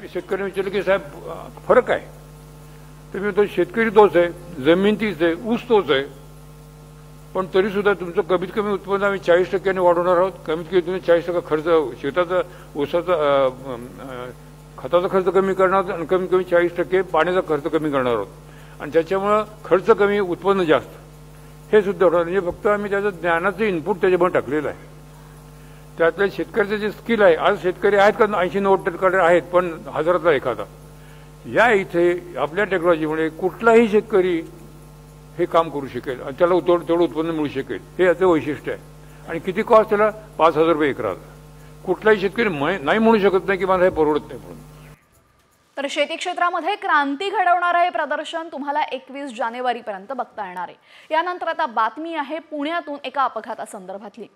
शेतकऱ्यांनी विचारलं की साहेब फरक आहे, तर मी म्हणतो शेतकरी तोच आहे, जमीन तीच आहे, ऊस तोच आहे, पण तरी सुद्धा तुमचं कमीत कमी उत्पन्न आम्ही 40% वाढवणार आहोत. कमीत कमी तुम्ही 40% खर्च शेताचा ऊसाचा खताचा खर्च कमी करणार आहोत आणि कमीत कमी 40% पाण्याचा खर्च कमी करणार आहोत. आणि त्याच्यामुळं खर्च कमी उत्पन्न जास्त हे सुद्धा होणार. म्हणजे फक्त आम्ही त्याचं ज्ञानाचं इनपुट त्याच्यामध्ये टाकलेलं आहे. त्यातल्या शेतकऱ्याचं जे स्किल आहे, आज शेतकरी आहेत का 80-90% आहेत, पण हजारातला एखादा. या इथे आपल्या टेक्नॉलॉजीमुळे कुठलाही शेतकरी हे काम करू शकेल आणि त्याला तेवढं उत्पन्न मिळू शकेल. हे याचं वैशिष्ट्य आहे. आणि किती कॉस्ट त्याला 5,000 रुपये एकराला. कुठलाही शेतकरी नाही म्हणू शकत नाही की मला हे परवडत नाही म्हणून. तर शेती क्षेत्रामध्ये क्रांती घडवणारं हे प्रदर्शन तुम्हाला 21 जानेवारीपर्यंत बघता येणार आहे. यानंतर आता बातमी आहे पुण्यातून एका अपघातासंदर्भातली.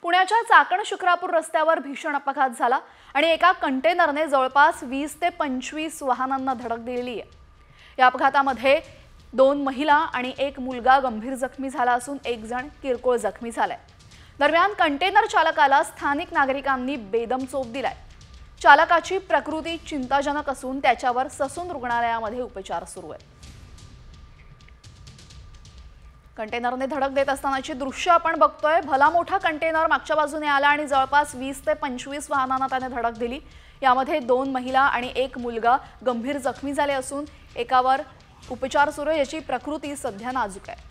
पुण्याच्या चाकण शिक्रापूर रस्त्यावर भीषण अपघात झाला आणि एका कंटेनरने जवळपास 20 ते 25 वाहनांना धडक दिलेली आहे. या अपघातामध्ये 2 महिला आणि 1 मुलगा गंभीर जखमी झाला असून 1 जण किरकोळ जखमी झालाय. दरम्यान कंटेनर चालकाला स्थानिक नागरिकांनी बेदम चोप दिलाय. चालकाची प्रकृती चिंताजनक असून त्याच्यावर ससून रुग्णालयामध्ये उपचार सुरू आहेत. कंटेनरने धडक देत असतानाची दृश्य आपण बघतोय. भला मोठा कंटेनर मागच्या बाजूने आला आणि जवळपास 20 ते 25 वाहनांना त्याने धडक दिली. यामध्ये 2 महिला आणि 1 मुलगा गंभीर जखमी झाले असून एकावर उपचार सुरू आहे. याची प्रकृती सध्या नाजूक आहे.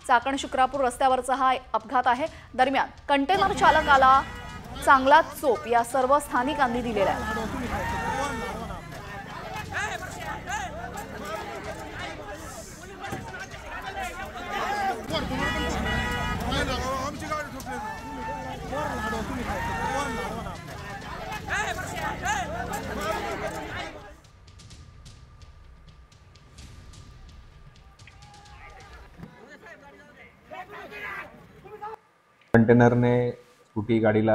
चाकण शिक्रापूर रस्त्यावरचा हा अपघात आहे. दरम्यान कंटेनर चालकाला चांगला चोप या सर्व स्थानिकांनी दिलेला आहे. कंटेनरने स्कूटी गाडीला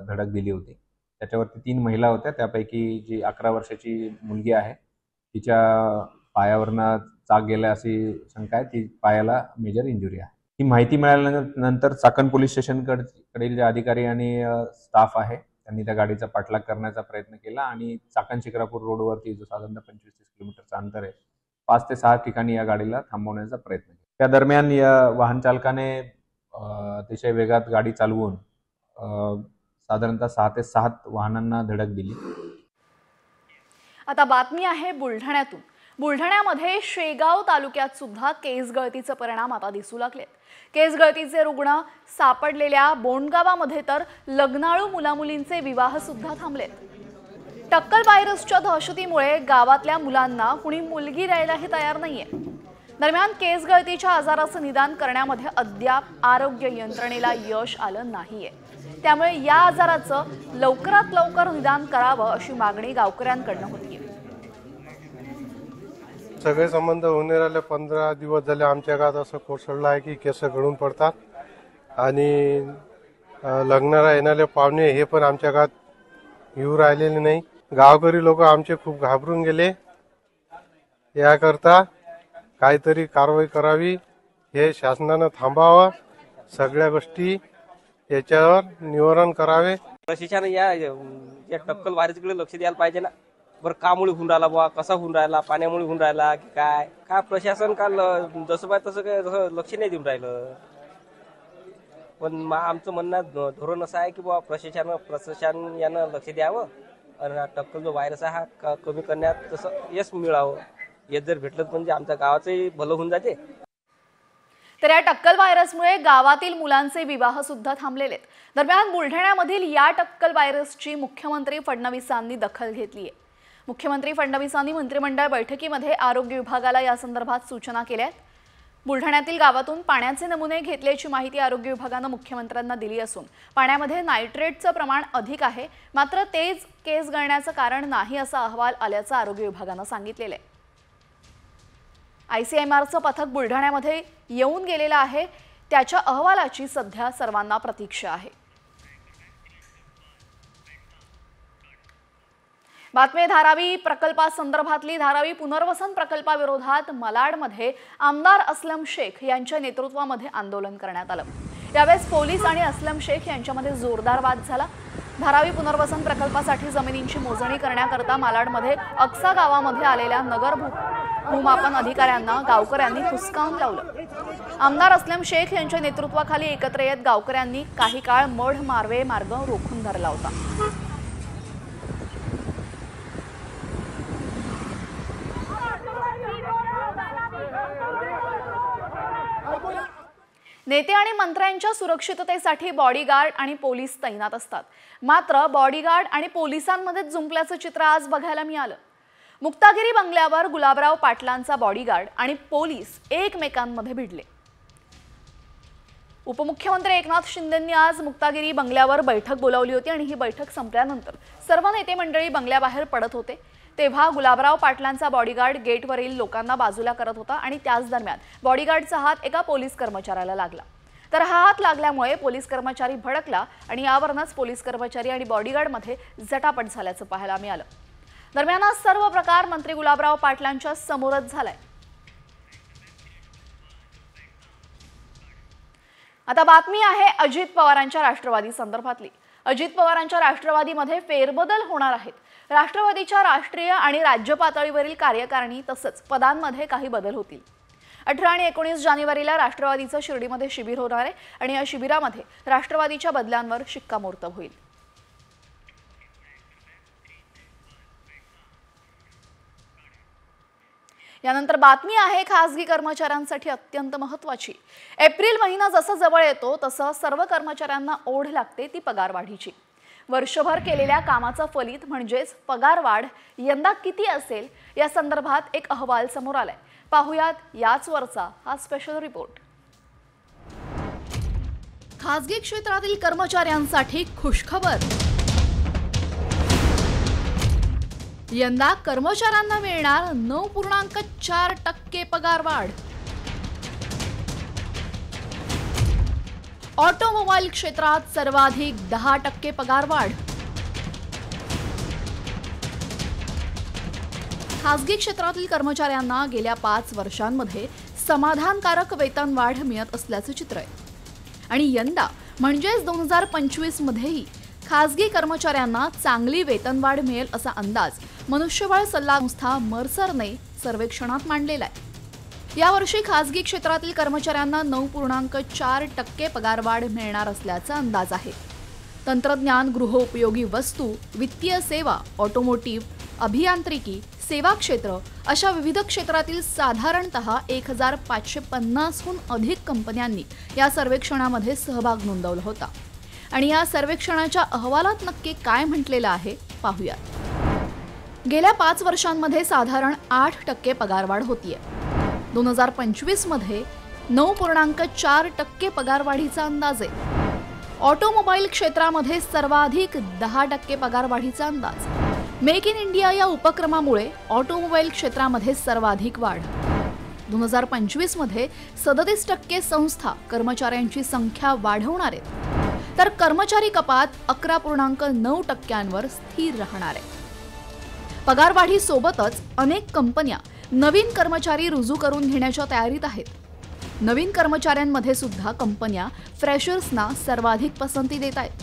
धडक दिली होती. त्याच्यावरती 3 महिला होत्या. त्यापैकी जी 11 वर्षाची मुलगी आहे तिच्या पायावरनं चाक गेल्या अशी शंका आहे. ती पायाला मेजर इंजुरी आहे. ही माहिती मिळाल्यानंतर चाकण पोलीस स्टेशनकडील जे अधिकारी आणि स्टाफ आहे त्यांनी त्या गाडीचा पाठलाग करण्याचा प्रयत्न केला आणि चाकण शिक्रापूर रोडवरती जो साधारणतः 25-30 किलोमीटरचं अंतर आहे 5 ते 6 ठिकाणी या गाडीला थांबवण्याचा प्रयत्न केला. त्या दरम्यान या वाहन चालकाने अतिशय वेगात गाडी चालवून साधारणतः 6 ते 7 वाहनांना धडक दिली. आता बातमी आहे बुलढाण्यातून. बुलढाण्यामध्ये शेगाव तालुक्यात सुद्धा केस गळतीचे परिणाम आता दिसू लागलेत. केस गळतीचे रुग्ण सापडलेल्या बोंडगावामध्ये तर लग्नाळू मुलामुलींचे विवाह सुद्धा थांबलेत. टक्कल व्हायरसच्या दहशतीमुळे गावातल्या मुलांना कुणी मुलगी द्यायलाही तयार नाहीये. दरम्यान केस गळतीच्या आजाराचं निदान करण्यामध्ये अद्याप आरोग्य यंत्रणेला यश आलं नाहीये. त्यामुळे या आजाराचं लवकरात लवकर निदान करावं अशी मागणी गावकऱ्यांकडून होतीये. सगळे संबंध होऊन राहिले. 15 दिवस झाले आमच्या गावात असं कोसळलं आहे की केस गळून पडतात आणि लग्नाला येणारे पाहुणे हे पण आमच्या गावात येऊ राहिलेले नाही. गावकरी लोक आमचे खूप घाबरून गेले. याकरता काहीतरी कारवाई करावी. हे शासनानं थांबावं. सगळ्या गोष्टी याच्यावर निवारण करावे. प्रशासन या टक्कल व्हायरसकडे लक्ष द्यायला पाहिजे ना. बरं कामुळे होऊन राहिला बुवा, कसा होऊन राहिला, पाण्यामुळे होऊन राहिला की काय प्रशासन काल जसं पाय तसं काय लक्ष नाही देऊन राहिलं. पण आमचं म्हणणं धोरण असं आहे की बुवा प्रशासन यानं लक्ष द्यावं आणि टक्कल जो व्हायरस आहे हा कमी करण्यात तसं यश मिळावं. यश जर भेटलं म्हणजे आमच्या गावाचंही भलं होऊन जाते. तर या टक्कल व्हायरसमुळे गावातील मुलांचे विवाह सुद्धा थांबलेले आहेत. दरम्यान बुलढाण्यामधील या टक्कल व्हायरसची मुख्यमंत्री फडणवीसांनी दखल घेतली आहे. मुख्यमंत्री फडणवीसांनी मंत्रिमंडळ बैठकीमध्ये आरोग्य विभागाला या संदर्भात सूचना केल्या आहेत. बुलढाण्यातील गावातून पाण्याचे नमुने घेतल्याची माहिती आरोग्य विभागानं मुख्यमंत्र्यांना दिली असून पाण्यामध्ये नायट्रेटचं प्रमाण अधिक आहे. मात्र तेच केस गळण्याचं कारण नाही असा अहवाल आल्याचं आरोग्य विभागानं सांगितलेलं आहे. ICMRचं पथक बुलढाण्यामध्ये येऊन गेलेलं आहे. त्याच्या अहवालाची सध्या सर्वांना प्रतीक्षा आहे. बातमी धारावी प्रकल्पासंदर्भातली. धारावी पुनर्वसन प्रकल्पाविरोधात malaडमध्ये आमदार असलम शेख यांच्या नेतृत्वामध्ये आंदोलन करण्यात आलं. यावेळेस पोलीस आणि असलम शेख यांच्यामध्ये जोरदार वाद झाला. धारावी पुनर्वसन प्रकल्पासाठी जमिनींची मोजणी करण्याकरता मालाडमध्ये अक्सा गावामध्ये आलेल्या नगर भूमापन अधिकाऱ्यांना गावकऱ्यांनी हुसकावून लावलं। आमदार अस्लम शेख यांच्या नेतृत्वाखाली एकत्र येत गावकऱ्यांनी काही काळ मढ मार्वे मार्ग रोखून धरला होता। नेते आणि मंत्र्यांच्या सुरक्षिततेसाठी बॉडीगार्ड आणि पोलीस तैनात असतात, मात्र बॉडीगार्ड आणि पोलिसांमध्ये जुंपल्याचं चित्र आज बघायला मिळालं। मुक्तागिरी बंगल्यावर गुलाबराव पाटलांचा बॉडीगार्ड आणि पोलीस एकमेकांमध्ये भिडले। उपमुख्यमंत्री एकनाथ शिंदेंनी आज मुक्तागिरी बंगल्यावर बैठक बोलावली होती आणि ही बैठक संपल्यानंतर सर्व नेते मंडळी बंगल्याबाहेर पडत होते, तेव्हा गुलाबराव पाटलांचा बॉडीगार्ड गेटवरील लोकांना बाजूला करत होता आणि त्याच दरम्यान बॉडीगार्डचा हात एका पोलीस कर्मचाऱ्याला लागला। तर हा हात लागल्यामुळे पोलीस कर्मचारी भडकला आणि यावरूनच पोलीस कर्मचारी आणि बॉडीगार्डमध्ये झटापट झाल्याचं पाहायला मिळालं। दरम्यान हा सर्व प्रकार मंत्री गुलाबराव पाटलांच्या समोरच झालाय। आता बातमी आहे अजित पवारांच्या राष्ट्रवादी संदर्भातली। अजित पवारांच्या राष्ट्रवादीमध्ये फेरबदल होणार आहेत। राष्ट्रवादीच्या राष्ट्रीय आणि राज्य पातळीवरील कार्यकारिणी तसंच पदांमध्ये काही बदल होतील। 18 आणि 19 जानेवारीला राष्ट्रवादीचं शिर्डीमध्ये शिबिर होणार आहे आणि या शिबिरामध्ये राष्ट्रवादीच्या बदल्यांवर शिक्कामोर्तब होईल। यानंतर बातमी आहे खासगी कर्मचाऱ्यांसाठी अत्यंत महत्त्वाची। एप्रिल महिना जसा जवळ येतो तसं सर्व कर्मचाऱ्यांना ओढ लागते ती पगारवाढीची। वर्षभर केलेल्या कामाचं फलित म्हणजेच पगारवाढ यंदा किती असेल या संदर्भात एक अहवाल समोर आलाय। पाहुयात याच वरचा हा स्पेशल रिपोर्ट। खासगी क्षेत्रातील कर्मचाऱ्यांसाठी खुशखबर। यंदा कर्मचाऱ्यांना मिळणार 9.4% पगारवाढ। ऑटोमोबाईल क्षेत्रात सर्वाधिक 10% पगारवाढ। खासगी क्षेत्रातील कर्मचाऱ्यांना गेल्या 5 वर्षांमध्ये समाधानकारक वेतनवाढ मिळत असल्याचं चित्र आहे आणि यंदा म्हणजेच 2025 मध्येही खासगी कर्मचाऱ्यांना चांगली वेतनवाढ मिळेल असा अंदाज मनुष्यबळ सल्ला संस्था मर्सरने सर्वेक्षणात मांडलेला आहे। यावर्षी खासगी क्षेत्रातील कर्मचाऱ्यांना 9.4% पगारवाढ मिळणार असल्याचा अंदाज आहे। तंत्रज्ञान, गृहोपयोगी वस्तू, वित्तीय सेवा, ऑटोमोटिव्ह, अभियांत्रिकी, सेवा क्षेत्र अशा विविध क्षेत्रातील साधारणतः 1550हून अधिक कंपन्यांनी या सर्वेक्षणामध्ये सहभाग नोंदवला होता आणि या सर्वेक्षणाच्या अहवालात नक्की काय म्हटलेलं आहे पाहूयात। गेल्या 5 वर्षांमध्ये साधारण 8% पगारवाढ होतीये। 2025 मध्ये 9.4% पगारवाढीचा अंदाज आहे। ऑटोमोबाईल क्षेत्रामध्ये सर्वाधिक 10% पगारवाढीचा अंदाज। मेक इन इंडिया या उपक्रमामुळे ऑटोमोबाईल क्षेत्रामध्ये सर्वाधिक वाढ। 2025 मध्ये 37% संस्था कर्मचाऱ्यांची संख्या वाढवणार आहेत, तर कर्मचारी कपात 11.9%वर स्थिर राहणार आहे। पगारवाढीसोबतच अनेक कंपन्या नवीन कर्मचारी रुजू करून घेण्याच्या तयारीत आहेत। नवीन कर्मचाऱ्यांमध्ये सुद्धा कंपन्या फ्रेशर्सना सर्वाधिक पसंती देत आहेत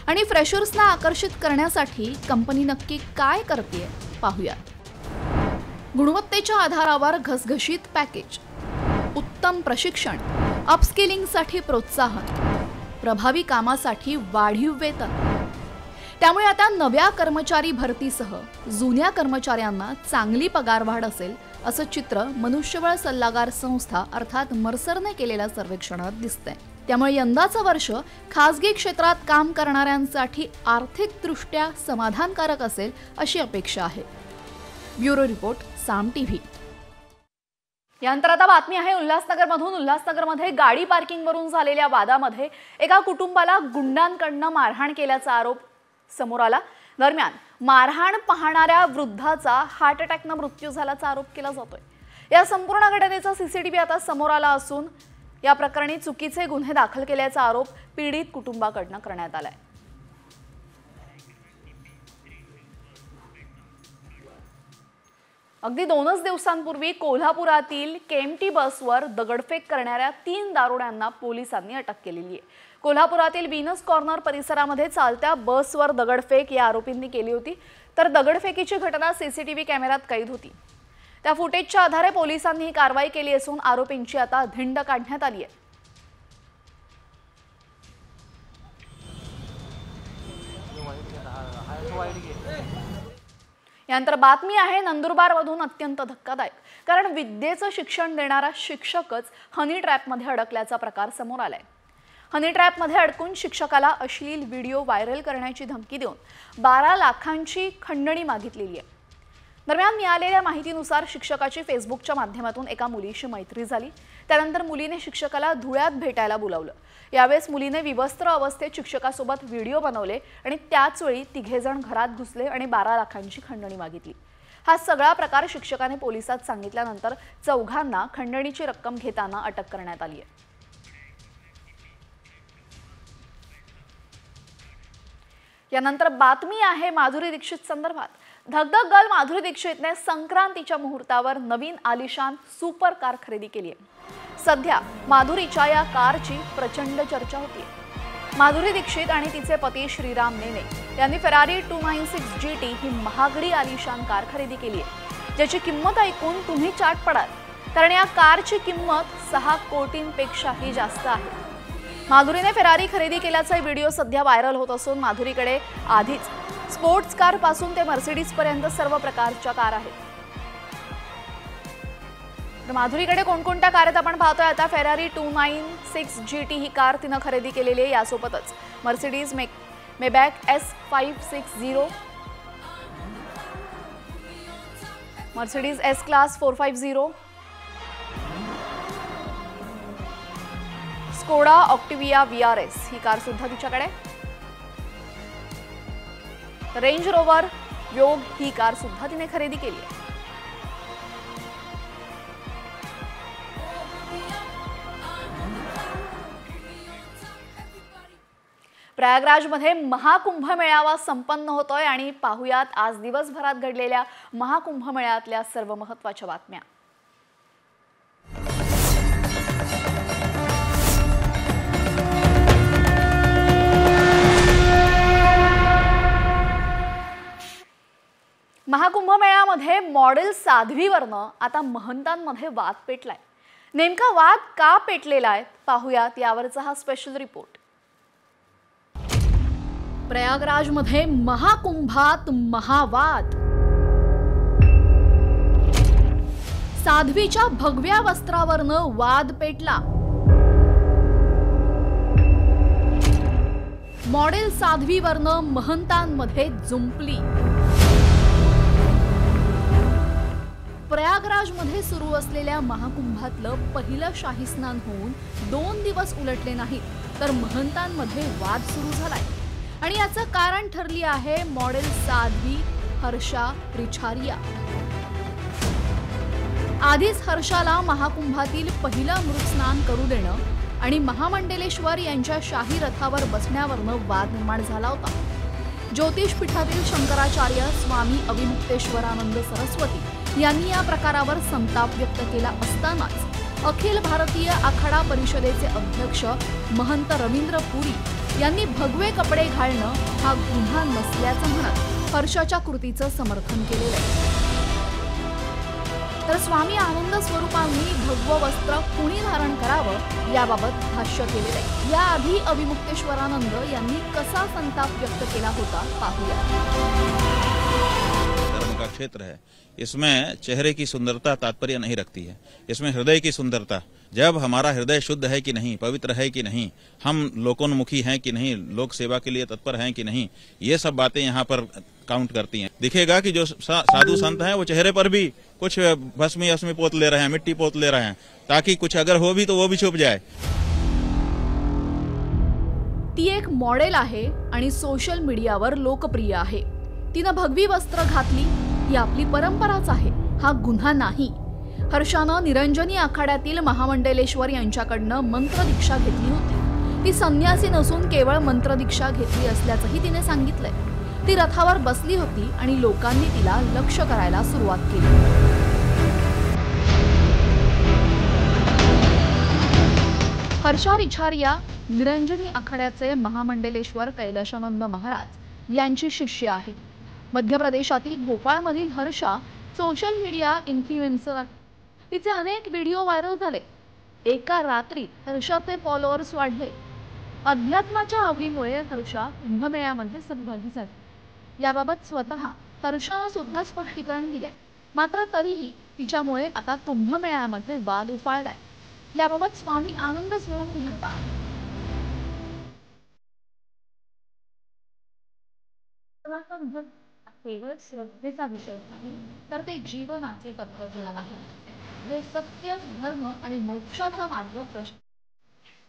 आणि फ्रेशर्सना आकर्षित करण्यासाठी कंपनी नक्की काय करते पाहूयात। गुणवत्तेच्या आधारावर घसघशीत पॅकेज, उत्तम प्रशिक्षण, अपस्किलिंगसाठी प्रोत्साहन, प्रभावी कामासाठी वाढीव वेतन। त्यामुळे आता नव्या कर्मचारी भरतीसह जुन्या कर्मचाऱ्यांना चांगली पगारवाढ असेल असं चित्र मनुष्यबळ सल्लागार संस्था अर्थात मर्सरने केलेल्या सर्वेक्षणात दिसतंय। त्यामुळे यंदाचं वर्ष खासगी क्षेत्रात काम करणाऱ्यांसाठी आर्थिकदृष्ट्या समाधानकारक असेल अशी अपेक्षा आहे। ब्युरो रिपोर्ट, साम टीव्ही। यानंतर आता बातमी आहे उल्हासनगरमधून। उल्हासनगरमध्ये गाडी पार्किंगवरून झालेल्या वादामध्ये एका कुटुंबाला गुंडांकडनं मारहाण केल्याचा आरोप समोर आला। दरम्यान मारहाण पाहणाऱ्या वृद्धाचा हार्ट अटॅकनं मृत्यू झाल्याचा आरोप केला जातोय। या संपूर्ण घटनेचा सीसीटीव्ही आता समोर आला असून या प्रकरणी चुकीचे गुन्हे दाखल केल्याचा आरोप पीडित कुटुंबाकडनं करण्यात आलाय। अगदी 2च दिवसांपूर्वी कोल्हापुरातील केएमटी बसवर दगडफेक करणाऱ्या 3 दारुड्यांना पोलिसांनी अटक केलेली आहे. कोल्हापुरातील व्हीनस कॉर्नर परिसरामध्ये चालत्या बसवर दगडफेक या आरोपींनी केली होती. तर दगडफेकीची घटना सीसीटीव्ही कॅमेऱ्यात कैद होती. त्या फुटेजच्या आधारे पोलिसांनी ही कारवाई केली असून आरोपींची आता धिंड काढण्यात आली आहे. यानंतर बातमी आहे नंदुरबारमधून अत्यंत धक्कादायक. कारण विद्येचं शिक्षण देणारा शिक्षकच हनी ट्रॅपमध्ये अडकल्याचा प्रकार समोर आलाय. हनी ट्रॅपमध्ये अडकून शिक्षकाला अश्लील व्हिडिओ व्हायरल करण्याची धमकी देऊन 12 लाखांची खंडणी मागितलेली आहे. दरम्यान मिळालेल्या माहितीनुसार शिक्षकाची फेसबुकच्या माध्यमातून एका मुलीशी मैत्री झाली. त्यानंतर मुलीने शिक्षकाला धुळ्यात भेटायला बोलावलं. यावेळेस मुलीने विवस्त्र अवस्थेत शिक्षकासोबत व्हिडिओ बनवले आणि त्याच वेळी तिघेजण घरात घुसले आणि 12 लाखांची खंडणी मागितली. हा सगळा प्रकार शिक्षकाने पोलिसात सांगितल्यानंतर चौघांना खंडणीची रक्कम घेताना अटक करण्यात आली आहे. यानंतर बातमी आहे माधुरी दीक्षित संदर्भात. धगधग गर्ल माधुरी दीक्षितने संक्रांतीच्या मुहूर्तावर नवीन आलिशान सुपर कार खरेदी केली आहे. सध्या माधुरीच्या या कारची प्रचंड चर्चा होती. माधुरी दीक्षित आणि तिचे पती श्रीराम नेने यांनी फेरारी 296 GT ही महागडी आलिशान कार खरेदी केली आहे, ज्याची किंमत ऐकून तुम्ही चाट पडाल. कारण या कारची किंमत 6 कोटींपेक्षाही जास्त आहे. माधुरीने फेरारी खरेदी केल्याचा व्हिडिओ सध्या व्हायरल होत असून माधुरीकडे आधीच स्पोर्ट्स कार पासून ते मर्सिडीज पर्यंत सर्व प्रकारच्या कार आहेत. माधुरीकडे कोणकोणत्या कार आहेत आपण पाहतोय आता. फेरारी 296 GT ही कार तिनं खरेदी केलेली आहे. यासोबतच Mercedes Maybach S560, Mercedes S class 450, Skoda Octavia VRS ही कार सुद्धा तिच्याकडे. रेंज रोवर व्योग ही कार सुद्धा तिने खरेदी केली आहे. प्रयागराजमध्ये महाकुंभ मेळावा संपन्न होतोय आणि पाहुयात आज दिवसभरात घडलेल्या महाकुंभ मेळ्यातल्या सर्व महत्त्वाच्या बातम्या. महाकुंभ मेळ्यामध्ये मॉडेल साध्वीवरनं आता महंतांमध्ये वाद पेटलाय. नेमका वाद का पेटलेला आहे पाहुयात यावरचा हा स्पेशल रिपोर्ट. प्रयागराजमध्ये महाकुंभात महावाद. साध्वीच्या भगव्या वस्त्रावरनं वाद पेटला. मॉडेल साध्वीवरनं महंतांमध्ये जुंपली. प्रयागराजमध्ये सुरू असलेल्या महाकुंभातलं पहिलं शाही स्नान होऊन 2 दिवस उलटले नाहीत तर महंतांमध्ये वाद सुरू झालाय. आणि याचं कारण ठरली आहे मॉडेल साध्वी हर्षा रिछारिया. आधीच हर्षाला महाकुंभातील पहिलं अमृत स्नान करू देणं आणि महामंडलेश्वर यांच्या शाही रथावर बसण्यावरनं वाद निर्माण झाला होता. ज्योतिषपीठातील शंकराचार्य स्वामी अविमुक्तेश्वरानंद सरस्वती यांनी या प्रकारावर संताप व्यक्त केला असतानाच अखिल भारतीय आखाडा परिषदेचे अध्यक्ष महंत रवींद्र पुरी यांनी भगवे कपडे घालणं हा गुन्हा नसल्याचं म्हणत हर्षाच्या कृतीचं समर्थन केलेलं आहे. तर स्वामी आनंद स्वरूपांनी भगवं वस्त्र कुणी धारण करावं याबाबत भाष्य केलेलं आहे. याआधी अविमुक्तेश्वरानंद यांनी कसा संताप व्यक्त केला होता पाहूया. धर्म का क्षेत्र है, इसमें चेहरे की सुंदरता तात्पर्य नहीं रखती है, इसमें हृदय की सुंदरता. जब हमारा हृदय शुद्ध है कि नहीं, पवित्र है कि नहीं, हम लोकोन्मुखी हैं कि नहीं, लोक सेवा के लिए तत्पर हैं कि नहीं, ये सब बातें यहाँ पर काउंट करती हैं. दिखेगा कि जो साधु संत हैं वो चेहरे पर भी कुछ भस्मी पोत ले रहे हैं, मिट्टी पोत ले रहे हैं, ताकि कुछ अगर हो भी तो वो भी छुप जाए. ती एक मॉडेल आहे आणि सोशल मीडियावर लोकप्रिय आहे. तिनं भगवी वस्त्र घातली ही आपली परंपराच आहे, हा गुन्हा नाही. हर्षानं निरंजनी आखाड्यातील महामंडलेश्वर यांच्याकडनं मंत्रदीक्षा घेतली होती. ती संन्यासी नसून केवळ मंत्रदीक्षा घेतली असल्याचंही तिने सांगितलंय. ती रथावर बसली होती आणि लोकांनी तिला लक्ष्य करायला सुरुवात केली। हर्षा रिछारिया निरंजनी आखाड्याचे महामंडलेश्वर कैलाशानंद महाराज यांची शिष्य आहे। मध्य प्रदेशातील भोपाळमधील हर्षा सोशल मीडिया इन्फ्लुएन्सर। तिचे अनेक व्हिडिओ व्हायरल झाले। एका रात्रीत हर्षाचे फॉलोअर्स वाढले। अध्यात्माच्या आवडीमुळे हर्षा कुंभमेळ्यामध्ये सहभागी झाली। याबाबत स्वतः हर्षाने सुद्धा स्पष्टीकरण दिले, मात्र तरीही तिच्यामुळे आता कुंभमेळ्यामध्ये वाद उफाळलाय। याबाबत स्वामी आनंद स्वरूप म्हणतात, केवळ श्रद्धेचा विषय नाही, तर ते जीवनाचे कर्तव्य आहे, जे सत्य, धर्म आणि मोक्षाचा मार्ग प्रश्न।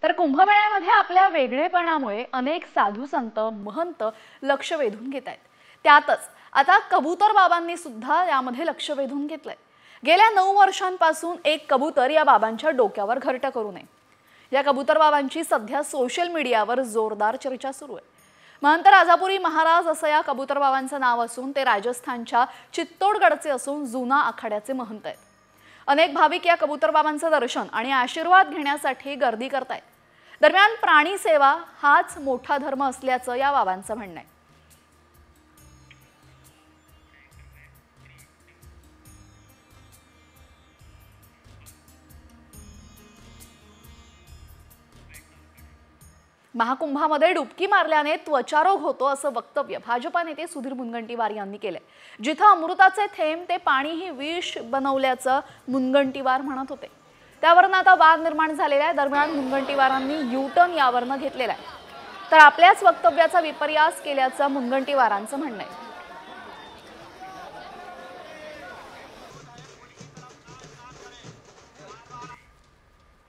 तर कुंभमेळ्यामध्ये आपल्या वेगळेपणामुळे अनेक साधू संत महंत लक्ष वेधून घेत आहेत। त्यातच आता कबूतर बाबांनी सुद्धा यामध्ये लक्ष वेधून घेतलंय। गेल्या 9 वर्षांपासून एक कबूतर या बाबांच्या डोक्यावर घरटं करू नये, या कबूतर बाबांची सध्या सोशल मीडियावर जोरदार चर्चा सुरू आहे। महंत राजापुरी महाराज असं या कबूतर बाबांचं नाव असून ते राजस्थानच्या चित्तोडगडचे असून जुना आखाड्याचे महंत आहेत। अनेक भाविक या कबूतर बाबांचं दर्शन आणि आशीर्वाद घेण्यासाठी गर्दी करतायत। दरम्यान प्राणी सेवा हाच मोठा धर्म असल्याचं या बाबांचं म्हणणं आहे। महाकुंभामध्ये डुबकी मारल्याने त्वचारोग होतो असं वक्तव्य भाजपा नेते सुधीर मुनगंटीवार यांनी केलंय। जिथं अमृताचे थेंब ते पाणीही विष बनवल्याचं मुनगंटीवार म्हणत होते, त्यावरून आता वाद निर्माण झालेला आहे। दरम्यान मुनगंटीवारांनी यू-टर्न यावरनं घेतलेला आहे, तर आपल्याच वक्तव्याचा विपर्यास केल्याचं मुनगंटीवारांचं म्हणणं आहे।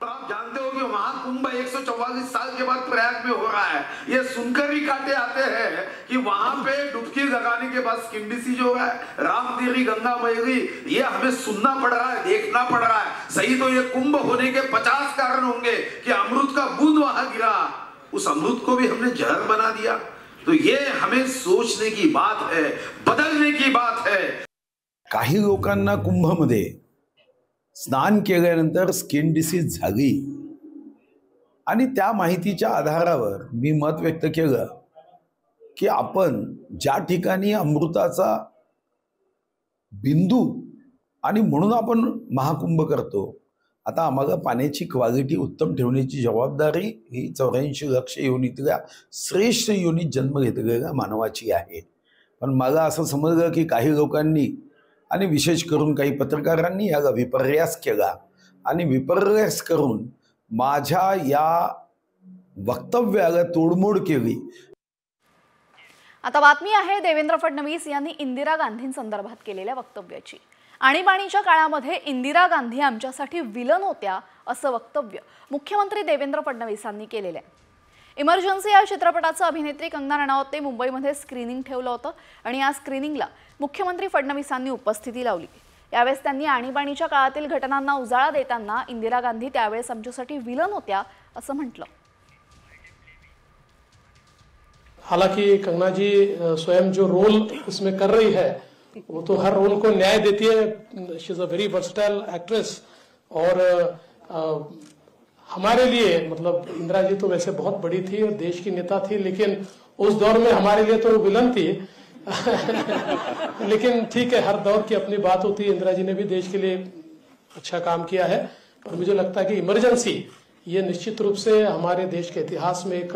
आप जानते हो कि महाकुंभ 144 साल के बाद प्रयाग में हो रहा है। ये सुनकर ही कांटे आते हैं कि वहां पे डुबकी लगाने के बाद स्किन डिसीज हो रहा है, रामतेरी गंगा मैली, ये हमें सुनना पड़ रहा है, देखना पड़ रहा है। सही तो ये कुंभ होने के 50 कारण होंगे कि अमृत का बूंद वहां गिरा, उस अमृत को भी हमने जहर बना दिया। तो ये हमें सोचने की बात है, बदलने की बात है। काही लोकांना कुंभमध्ये स्नान केल्यानंतर स्किन डिसीज झाली आणि त्या माहितीच्या आधारावर मी मत व्यक्त केलं की आपण ज्या ठिकाणी अमृताचा बिंदू आणि म्हणून आपण महाकुंभ करतो, आता आम्हाला पाण्याची क्वालिटी उत्तम ठेवण्याची जबाबदारी ही 84 लक्ष योनीतल्या श्रेष्ठ योनीत जन्म घेतलेल्या मानवाची आहे। पण मला असं समजलं की काही लोकांनी आणि विशेष करून काही पत्रकारांनी याला विपर्यास केला आणि विपर्यास करून माझ्या या वक्तव्याला तोडमोड केली। आता बातमी आहे देवेंद्र फडणवीस यांनी इंदिरा गांधींसंदर्भात केलेल्या वक्तव्याची। आणीबाणीच्या काळामध्ये इंदिरा गांधी आमच्यासाठी विलन होत्या असं वक्तव्य मुख्यमंत्री देवेंद्र फडणवीसांनी केलेलं आहे। इमर्जन्सी या चित्रपटाचं अभिनेत्री कंगना रनौतने मुंबईमध्ये स्क्रीनिंग ठेवलं होतं आणि या स्क्रीनिंगला मुख्यमंत्री फडणवीसांनी उपस्थिती लावली। यावेळेस त्यांनी आणीबाणीच्या काळातील घटनांना उजाळा देताना इंदिरा गांधी त्यावेळेस आमच्यासाठी विलन होत्या असं म्हटलं। हालांकि कंगना जी स्वयं जो रोल उसमें कर रही है वो तो हर रोल को न्याय देती है। She is a very versatile actress और हमारे लिए मतलब इंदिरा जी तो वैसे बहुत बड़ी थी और देश की नेता थी, लेकिन उस दौर में हमारे लिए तो विलन थी। लेकिन ठीक है, हर दौर की अपनी बात होती है। इंदिरा जी ने भी देश के लिए अच्छा काम किया है, पर मुझे लगता है कि इमरजेंसी ये निश्चित रूप से हमारे देश के इतिहास में एक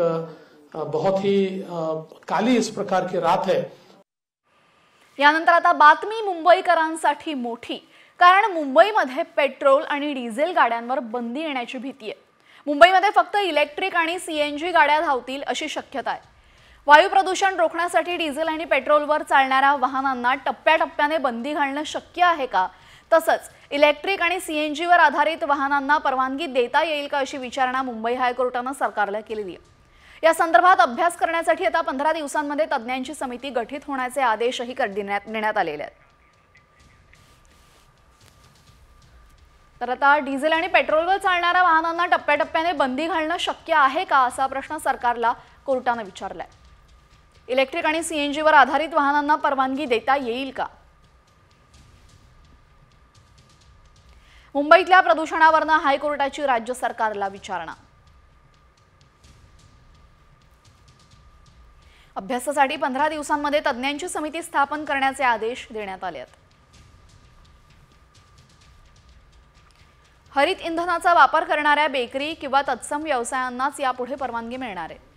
बहुत ही काली इस प्रकार की रात है। यानंतर आता बातमी मुंबईकरांसाठी मोठी, कारण मुंबईमध्ये पेट्रोल आणि डिझेल गाड्यांवर बंदी येण्याची भीती आहे। मुंबईमध्ये फक्त इलेक्ट्रिक आणि सीएनजी गाड्या धावतील अशी शक्यता आहे। वायू प्रदूषण रोखण्यासाठी डिझेल आणि पेट्रोलवर चालणाऱ्या वाहनांना टप्प्याटप्प्याने बंदी घालणं शक्य आहे का? तसंच इलेक्ट्रिक आणि सीएनजीवर आधारित वाहनांना परवानगी देता येईल का अशी विचारणा मुंबई हायकोर्टानं सरकारला केलेली आहे। या संदर्भात अभ्यास करण्यासाठी आता 15 दिवसांमध्ये तज्ज्ञांची समिती गठीत होण्याचे आदेशही देण्यात आलेले आहेत। तर आता डिझेल आणि पेट्रोलवर चालणाऱ्या वाहनांना टप्प्याटप्प्याने बंदी घालणं शक्य आहे का असा प्रश्न सरकारला कोर्टाने विचारलाय। इलेक्ट्रिक आणि सीएनजीवर आधारित वाहनांना परवानगी देता येईल का? मुंबईतल्या प्रदूषणावरनं हायकोर्टाची राज्य सरकारला विचारणा. अभ्यासासाठी 15 दिवसांमध्ये तज्ज्ञांची समिती स्थापन करण्याचे आदेश देण्यात आले आहेत. हरित इंधनाचा वापर करणाऱ्या बेकरी किंवा तत्सम व्यवसायांनाच यापुढे परवानगी मिळणार आहे.